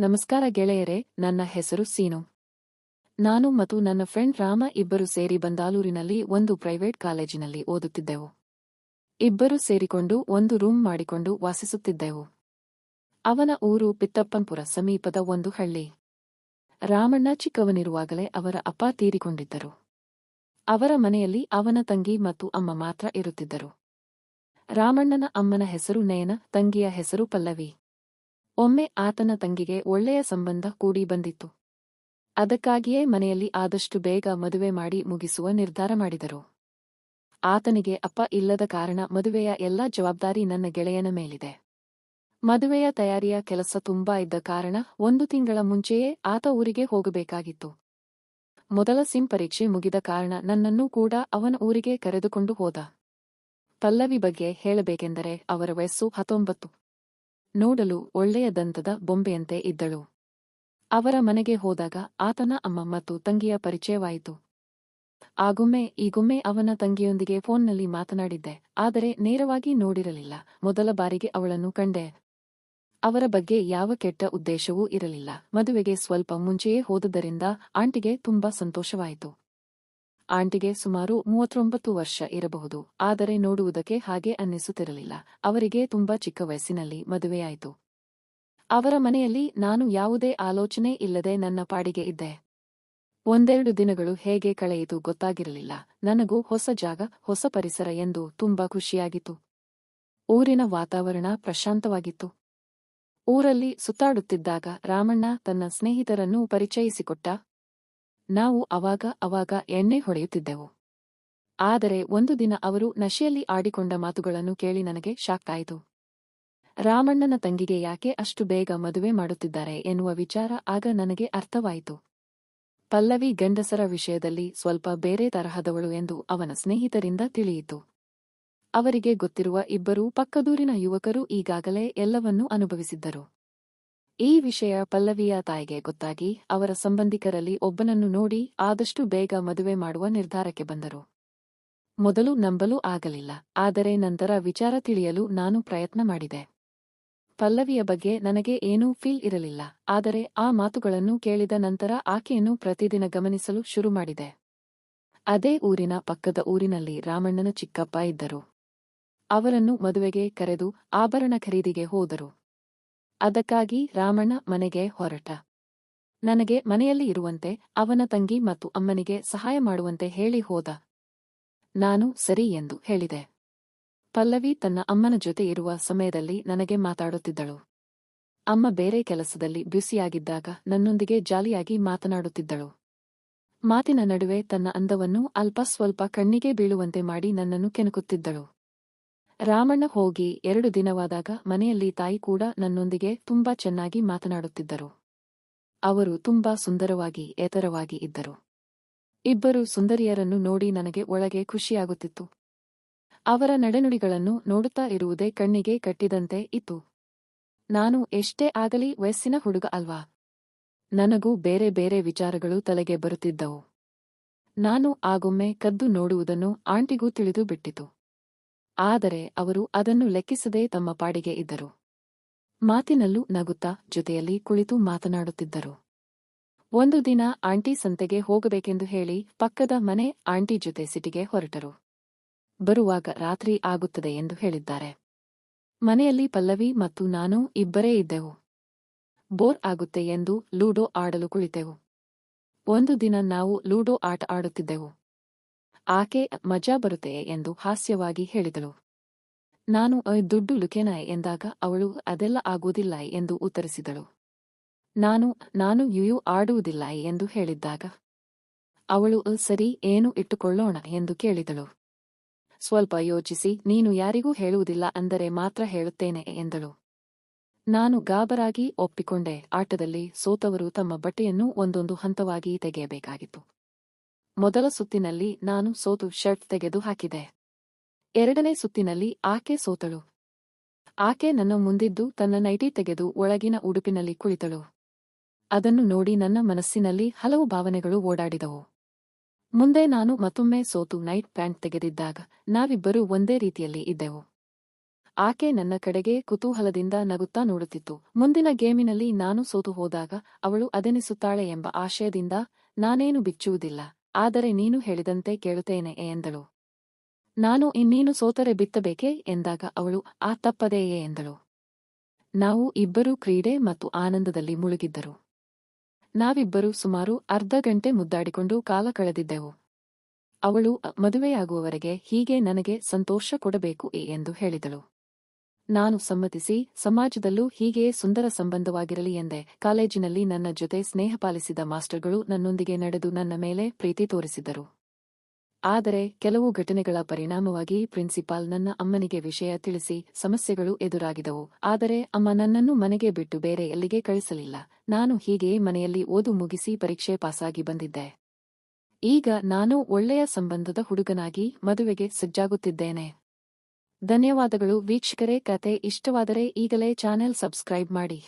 ನಮಸ್ಕಾರ ಗೆಳೆಯರೇ, ನನ್ನ ಹೆಸರು ಸೀನು. ನಾನು ಮತ್ತು ನನ್ನ ಫ್ರೆಂಡ್ ರಾಮ ಇಬ್ಬರು ಸೇರಿ ಬಂದಾಲೂರಿನಲ್ಲಿ ಒಂದು ಪ್ರೈವೇಟ್ ಕಾಲೇಜಿನಲ್ಲಿ ಓದುತ್ತಿದ್ದೆವು. ಇಬ್ಬರು ಸೇರಿಕೊಂಡು ಒಂದು ರೂಮ್ ಮಾಡಿಕೊಂಡು ವಾಸಿಸುತ್ತಿದ್ದೆವು. ಅವನ ಊರು ಪಿತ್ತಪ್ಪನ್ಪುರ ಸಮೀಪದ ಒಂದು ಹಳ್ಳಿ. ರಾಮಣ್ಣ ಚಿಕ್ಕವನಿರುವಾಗಲೇ ಅವರ ಅಪ್ಪ ತೀರಿಕೊಂಡಿದ್ದರು. ಅವರ ಮನೆಯಲ್ಲಿ ಅವನ ತಂಗಿ ಮತ್ತು ಅಮ್ಮ ಮಾತ್ರ ಇರುತ್ತಿದ್ದರು. ರಾಮಣ್ಣನ ಅಮ್ಮನ ಹೆಸರು ನಯನ, ತಂಗಿಯ ಹೆಸರು ಪಲ್ಲವಿ. ಒಮ್ಮೆ ಆತನ ತಂಗಿಗೆ ಒಳ್ಳೆಯ ಸಂಬಂಧ ಕೂಡಿ ಬಂದಿತ್ತು. ಅದಕ್ಕಾಗಿಯೇ ಮನೆಯಲ್ಲಿ ಆದಷ್ಟು ಬೇಗ ಮದುವೆ ಮಾಡಿ ಮುಗಿಸುವ ನಿರ್ಧಾರ ಮಾಡಿದರು. ಆತನಿಗೆ ಅಪ್ಪ ಇಲ್ಲದ ಕಾರಣ ಮದುವೆಯ ಎಲ್ಲಾ ಜವಾಬ್ದಾರಿ ನನ್ನ ಗೆಳೆಯನ ಮೇಲಿದೆ. ಮದುವೆಯ ತಯಾರಿಯ ಕೆಲಸ ತುಂಬಾ ಇದ್ದ ಕಾರಣ 1 ತಿಂಗಳ ಮುಂಚೆಯೇ ಆತ ಊರಿಗೆ ಹೋಗಬೇಕಾಗಿತ್ತು. ಮೊದಲ ಸಿಮ್ ಪರೀಕ್ಷೆ ಮುಗಿದ ಕಾರಣ ನನ್ನನ್ನೂ ಕೂಡ ಅವನ ಊರಿಗೆ ಕರೆದುಕೊಂಡು ಹೋದ. ಪಲ್ಲವಿ ಬಗ್ಗೆ ಹೇಳಬೇಕೆಂದರೆ ಅವರ ವಯಸ್ಸು 19. ನೋಡಲು ಒಳ್ಳೆಯ ದಂತದ ಬೊಂಬೆಯಂತೆ ಇದ್ದಳು. ಅವರ ಮನೆಗೆ ಹೋದಾಗ ಆತನ ಅಮ್ಮ ಮತ್ತು ತಂಗಿಯ ಪರಿಚಯವಾಯಿತು. ಆಗೊಮ್ಮೆ ಈಗೊಮ್ಮೆ ಅವನ ತಂಗಿಯೊಂದಿಗೆ ಫೋನ್ನಲ್ಲಿ ಮಾತನಾಡಿದ್ದೆ, ಆದರೆ ನೇರವಾಗಿ ನೋಡಿರಲಿಲ್ಲ. ಮೊದಲ ಬಾರಿಗೆ ಅವಳನ್ನು ಕಂಡೆ. ಅವರ ಬಗ್ಗೆ ಯಾವ ಕೆಟ್ಟ ಉದ್ದೇಶವೂ ಇರಲಿಲ್ಲ. ಮದುವೆಗೆ ಸ್ವಲ್ಪ ಮುಂಚೆಯೇ ಹೋದದ್ದರಿಂದ ಆಂಟಿಗೆ ತುಂಬಾ ಸಂತೋಷವಾಯಿತು. ಆಂಟಿಗೆ ಸುಮಾರು 39 ವರ್ಷ ಇರಬಹುದು, ಆದರೆ ನೋಡುವುದಕ್ಕೆ ಹಾಗೆ ಅನ್ನಿಸುತ್ತಿರಲಿಲ್ಲ. ಅವರಿಗೆ ತುಂಬಾ ಚಿಕ್ಕ ವಯಸ್ಸಿನಲ್ಲಿ ಮದುವೆಯಾಯಿತು. ಅವರ ಮನೆಯಲ್ಲಿ ನಾನು ಯಾವುದೇ ಆಲೋಚನೆ ಇಲ್ಲದೆ ನನ್ನ ಪಾಡಿಗೆ ಇದ್ದೆ. 1-2 ದಿನಗಳು ಹೇಗೆ ಕಳೆಯಿತು ಗೊತ್ತಾಗಿರಲಿಲ್ಲ. ನನಗೂ ಹೊಸ ಜಾಗ, ಹೊಸ ಪರಿಸರ ಎಂದು ತುಂಬಾ ಖುಷಿಯಾಗಿತ್ತು. ಊರಿನ ವಾತಾವರಣ ಪ್ರಶಾಂತವಾಗಿತ್ತು. ಊರಲ್ಲಿ ಸುತ್ತಾಡುತ್ತಿದ್ದಾಗ ರಾಮಣ್ಣ ತನ್ನ ಸ್ನೇಹಿತರನ್ನು ಪರಿಚಯಿಸಿಕೊಟ್ಟ. ನಾವು ಅವಾಗ ಎಣ್ಣೆ ಹೊಡೆಯುತ್ತಿದ್ದೆವು. ಆದರೆ ಒಂದು ದಿನ ಅವರು ನಶೆಯಲ್ಲಿ ಆಡಿಕೊಂಡ ಮಾತುಗಳನ್ನು ಕೇಳಿ ನನಗೆ ಶಾಕ್ ಆಯಿತು. ರಾಮಣ್ಣನ ತಂಗಿಗೆ ಯಾಕೆ ಅಷ್ಟು ಬೇಗ ಮದುವೆ ಮಾಡುತ್ತಿದ್ದಾರೆ ಎನ್ನುವ ವಿಚಾರ ಆಗ ನನಗೆ ಅರ್ಥವಾಯಿತು. ಪಲ್ಲವಿ ಗಂಡಸರ ವಿಷಯದಲ್ಲಿ ಸ್ವಲ್ಪ ಬೇರೆ ತರಹದವಳು ಎಂದು ಅವನ ಸ್ನೇಹಿತರಿಂದ ತಿಳಿಯಿತು. ಅವರಿಗೆ ಗೊತ್ತಿರುವ ಇಬ್ಬರು ಪಕ್ಕದೂರಿನ ಯುವಕರು ಈಗಾಗಲೇ ಎಲ್ಲವನ್ನೂ ಅನುಭವಿಸಿದ್ದರು. ಈ ವಿಷಯ ಪಲ್ಲವಿಯ ತಾಯಿಗೆ ಗೊತ್ತಾಗಿ ಅವರ ಸಂಬಂಧಿಕರಲ್ಲಿ ಒಬ್ಬನನ್ನು ನೋಡಿ ಆದಷ್ಟು ಬೇಗ ಮದುವೆ ಮಾಡುವ ನಿರ್ಧಾರಕ್ಕೆ ಬಂದರು. ಮೊದಲು ನಂಬಲು ಆಗಲಿಲ್ಲ, ಆದರೆ ನಂತರ ವಿಚಾರ ತಿಳಿಯಲು ನಾನು ಪ್ರಯತ್ನ ಮಾಡಿದೆ. ಪಲ್ಲವಿಯ ಬಗ್ಗೆ ನನಗೆ ಏನೂ ಫೀಲ್ ಇರಲಿಲ್ಲ, ಆದರೆ ಆ ಮಾತುಗಳನ್ನು ಕೇಳಿದ ನಂತರ ಆಕೆಯನ್ನು ಪ್ರತಿದಿನ ಗಮನಿಸಲು ಶುರು ಮಾಡಿದೆ. ಅದೇ ಊರಿನ ಪಕ್ಕದ ಊರಿನಲ್ಲಿ ರಾಮಣ್ಣನ ಚಿಕ್ಕಪ್ಪ ಇದ್ದರು. ಅವರನ್ನು ಮದುವೆಗೆ ಕರೆದು ಆಭರಣ ಖರೀದಿಗೆ ಹೋದರು. ಅದಕ್ಕಾಗಿ ರಾಮಣ್ಣ ಮನೆಗೆ ಹೊರಟ. ನನಗೆ ಮನೆಯಲ್ಲಿ ಇರುವಂತೆ, ಅವನ ತಂಗಿ ಮತ್ತು ಅಮ್ಮನಿಗೆ ಸಹಾಯ ಮಾಡುವಂತೆ ಹೇಳಿ ಹೋದ. ನಾನು ಸರಿ ಎಂದು ಹೇಳಿದೆ. ಪಲ್ಲವಿ ತನ್ನ ಅಮ್ಮನ ಜೊತೆ ಇರುವ ಸಮಯದಲ್ಲಿ ನನಗೆ ಮಾತಾಡುತ್ತಿದ್ದಳು. ಅಮ್ಮ ಬೇರೆ ಕೆಲಸದಲ್ಲಿ ಬ್ಯುಸಿಯಾಗಿದ್ದಾಗ ನನ್ನೊಂದಿಗೆ ಜಾಲಿಯಾಗಿ ಮಾತನಾಡುತ್ತಿದ್ದಳು. ಮಾತಿನ ನಡುವೆ ತನ್ನ ಅಂದವನ್ನು ಅಲ್ಪ ಸ್ವಲ್ಪ ಕಣ್ಣಿಗೆ ಬೀಳುವಂತೆ ಮಾಡಿ ನನ್ನನ್ನು ಕೆಣಕುತ್ತಿದ್ದಳು. ರಾಮಣ್ಣ ಹೋಗಿ 2 ದಿನವಾದಾಗ ಮನೆಯಲ್ಲಿ ತಾಯಿ ಕೂಡ ನನ್ನೊಂದಿಗೆ ತುಂಬಾ ಚೆನ್ನಾಗಿ ಮಾತನಾಡುತ್ತಿದ್ದರು. ಅವರು ತುಂಬಾ ಸುಂದರವಾಗಿ ಎತ್ತರವಾಗಿ ಇದ್ದರು. ಇಬ್ಬರು ಸುಂದರಿಯರನ್ನು ನೋಡಿ ನನಗೆ ಒಳಗೆ ಖುಷಿಯಾಗುತ್ತಿತ್ತು. ಅವರ ನಡೆನುಡಿಗಳನ್ನು ನೋಡುತ್ತಾ ಇರುವುದೇ ಕಣ್ಣಿಗೆ ಕಟ್ಟಿದಂತೆ ಇತ್ತು. ನಾನು ಎಷ್ಟೇ ಆಗಲಿ ವಯಸ್ಸಿನ ಹುಡುಗ ಅಲ್ವಾ? ನನಗೂ ಬೇರೆ ಬೇರೆ ವಿಚಾರಗಳು ತಲೆಗೆ ಬರುತ್ತಿದ್ದವು. ನಾನು ಆಗೊಮ್ಮೆ ಕದ್ದು ನೋಡುವುದನ್ನು ಆಂಟಿಗೂ ತಿಳಿದು ಬಿಟ್ಟಿತು. ಆದರೆ ಅವರು ಅದನ್ನು ಲೆಕ್ಕಿಸದೆ ತಮ್ಮ ಪಾಡಿಗೆ ಇದ್ದರು. ಮಾತಿನಲ್ಲೂ ನಗುತ್ತಾ ಜೊತೆಯಲ್ಲಿ ಕುಳಿತು ಮಾತನಾಡುತ್ತಿದ್ದರು. ಒಂದು ದಿನ ಆಂಟಿ ಸಂತೆಗೆ ಹೋಗಬೇಕೆಂದು ಹೇಳಿ ಪಕ್ಕದ ಮನೆ ಆಂಟಿ ಜೊತೆ ಸಿಟಿಗೆ ಹೊರಟರು. ಬರುವಾಗ ರಾತ್ರಿ ಆಗುತ್ತದೆ ಎಂದು ಹೇಳಿದ್ದಾರೆ. ಮನೆಯಲ್ಲಿ ಪಲ್ಲವಿ ಮತ್ತು ನಾನು ಇಬ್ಬರೇ ಇದ್ದೆವು. ಬೋರ್ ಆಗುತ್ತೆ ಎಂದು ಲೂಡೋ ಆಡಲು ಕುಳಿತೆವು. ಒಂದು ದಿನ ನಾವು ಲೂಡೋ ಆಟ ಆಡುತ್ತಿದ್ದೆವು. ಆಕೆ ಮಜಾ ಬರುತ್ತೆ ಎಂದು ಹಾಸ್ಯವಾಗಿ ಹೇಳಿದಳು. ನಾನು ದುಡ್ಡು ಲುಕೇನಾಯ್ ಎಂದಾಗ ಅವಳು ಅದೆಲ್ಲ ಆಗುವುದಿಲ್ಲ ಎಂದು ಉತ್ತರಿಸಿದಳು. ನಾನು ಯುಯು ಆಡುವುದಿಲ್ಲ ಎಂದು ಹೇಳಿದ್ದಾಗ ಅವಳು ಸರಿ, ಏನು ಇಟ್ಟುಕೊಳ್ಳೋಣ ಎಂದು ಕೇಳಿದಳು. ಸ್ವಲ್ಪ ಯೋಚಿಸಿ, ನೀನು ಯಾರಿಗೂ ಹೇಳುವುದಿಲ್ಲ ಅಂದರೆ ಮಾತ್ರ ಹೇಳುತ್ತೇನೆ ಎಂದಳು. ನಾನು ಗಾಬರಾಗಿ ಒಪ್ಪಿಕೊಂಡೆ. ಆಟದಲ್ಲಿ ಸೋತವರು ತಮ್ಮ ಬಟ್ಟೆಯನ್ನು ಒಂದೊಂದು ಹಂತವಾಗಿ ತೆಗೆಯಬೇಕಾಗಿತ್ತು. ಮೊದಲ ಸುತ್ತಿನಲ್ಲಿ ನಾನು ಸೋತು ಶರ್ಟ್ ತೆಗೆದು ಹಾಕಿದೆ. 2ನೇ ಸುತ್ತಿನಲ್ಲಿ ಆಕೆ ಸೋತಳು. ಆಕೆ ನನ್ನ ಮುಂದಿದ್ದು ತನ್ನ ನೈಟಿ ತೆಗೆದು ಒಳಗಿನ ಉಡುಪಿನಲ್ಲಿ ಕುಳಿತಳು. ಅದನ್ನು ನೋಡಿ ನನ್ನ ಮನಸ್ಸಿನಲ್ಲಿ ಹಲವು ಭಾವನೆಗಳು ಓಡಾಡಿದವು. ಮುಂದೆ ನಾನು ಮತ್ತೊಮ್ಮೆ ಸೋತು ನೈಟ್ ಪ್ಯಾಂಟ್ ತೆಗೆದಿದ್ದಾಗ ನಾವಿಬ್ಬರೂ ಒಂದೇ ರೀತಿಯಲ್ಲಿ ಇದ್ದೆವು. ಆಕೆ ನನ್ನ ಕಡೆಗೆ ಕುತೂಹಲದಿಂದ ನಗುತ್ತಾ ನೋಡುತ್ತಿತ್ತು. ಮುಂದಿನ ಗೇಮಿನಲ್ಲಿ ನಾನು ಸೋತು ಹೋದಾಗ ಅವಳು ಅದೆನಿಸುತ್ತಾಳೆ ಎಂಬ ಆಶಯದಿಂದ ನಾನೇನು ಬಿಚ್ಚುವುದಿಲ್ಲ, ಆದರೆ ನೀನು ಹೇಳಿದಂತೆ ಕೇಳುತ್ತೇನೆ ಎಂದಳು. ನಾನು ಇನ್ನೀನು ಸೋತರೆ ಬಿತ್ತಬೇಕೇ ಎಂದಾಗ ಅವಳು ತಪ್ಪದೆಯೇ ಎಂದಳು. ನಾವು ಇಬ್ಬರೂ ಕ್ರೀಡೆ ಮತ್ತು ಆನಂದದಲ್ಲಿ ಮುಳುಗಿದ್ದರು. ನಾವಿಬ್ಬರೂ ಸುಮಾರು ಅರ್ಧ ಗಂಟೆ ಮುದ್ದಾಡಿಕೊಂಡು ಕಾಲ ಕಳೆದಿದ್ದೆವು. ಅವಳು ಮದುವೆಯಾಗುವವರೆಗೆ ಹೀಗೆ ನನಗೆ ಸಂತೋಷ ಕೊಡಬೇಕು ಎಂದು ಹೇಳಿದಳು. ನಾನು ಸಮ್ಮತಿಸಿ, ಸಮಾಜದಲ್ಲೂ ಹೀಗೆಯೇ ಸುಂದರ ಸಂಬಂಧವಾಗಿರಲಿ ಎಂದೆ. ಕಾಲೇಜಿನಲ್ಲಿ ನನ್ನ ಜೊತೆ ಸ್ನೇಹ ಪಾಲಿಸಿದ ಮಾಸ್ಟರ್ಗಳು ನನ್ನೊಂದಿಗೆ ನಡೆದು ನನ್ನ ಮೇಲೆ ಪ್ರೀತಿ ತೋರಿಸಿದ್ದರು. ಆದರೆ ಕೆಲವು ಘಟನೆಗಳ ಪರಿಣಾಮವಾಗಿ ಪ್ರಿನ್ಸಿಪಾಲ್ ನನ್ನ ಅಮ್ಮನಿಗೆ ವಿಷಯ ತಿಳಿಸಿ ಸಮಸ್ಯೆಗಳು ಎದುರಾಗಿದವು. ಆದರೆ ಅಮ್ಮ ನನ್ನನ್ನು ಮನೆಗೆ ಬಿಟ್ಟು ಬೇರೆ ಎಲ್ಲಿಗೆ ಕಳಿಸಲಿಲ್ಲ. ನಾನು ಹೀಗೆಯೇ ಮನೆಯಲ್ಲಿ ಓದು ಮುಗಿಸಿ ಪರೀಕ್ಷೆ ಪಾಸಾಗಿ ಬಂದಿದ್ದೆ. ಈಗ ನಾನು ಒಳ್ಳೆಯ ಸಂಬಂಧದ ಹುಡುಗನಾಗಿ ಮದುವೆಗೆ ಸಜ್ಜಾಗುತ್ತಿದ್ದೇನೆ. ಧನ್ಯವಾದಗಳು ವೀಕ್ಷಕರೇ. ಕತೆ ಇಷ್ಟವಾದರೆ ಈಗಲೇ ಚಾನೆಲ್ ಸಬ್ಸ್ಕ್ರೈಬ್ ಮಾಡಿ.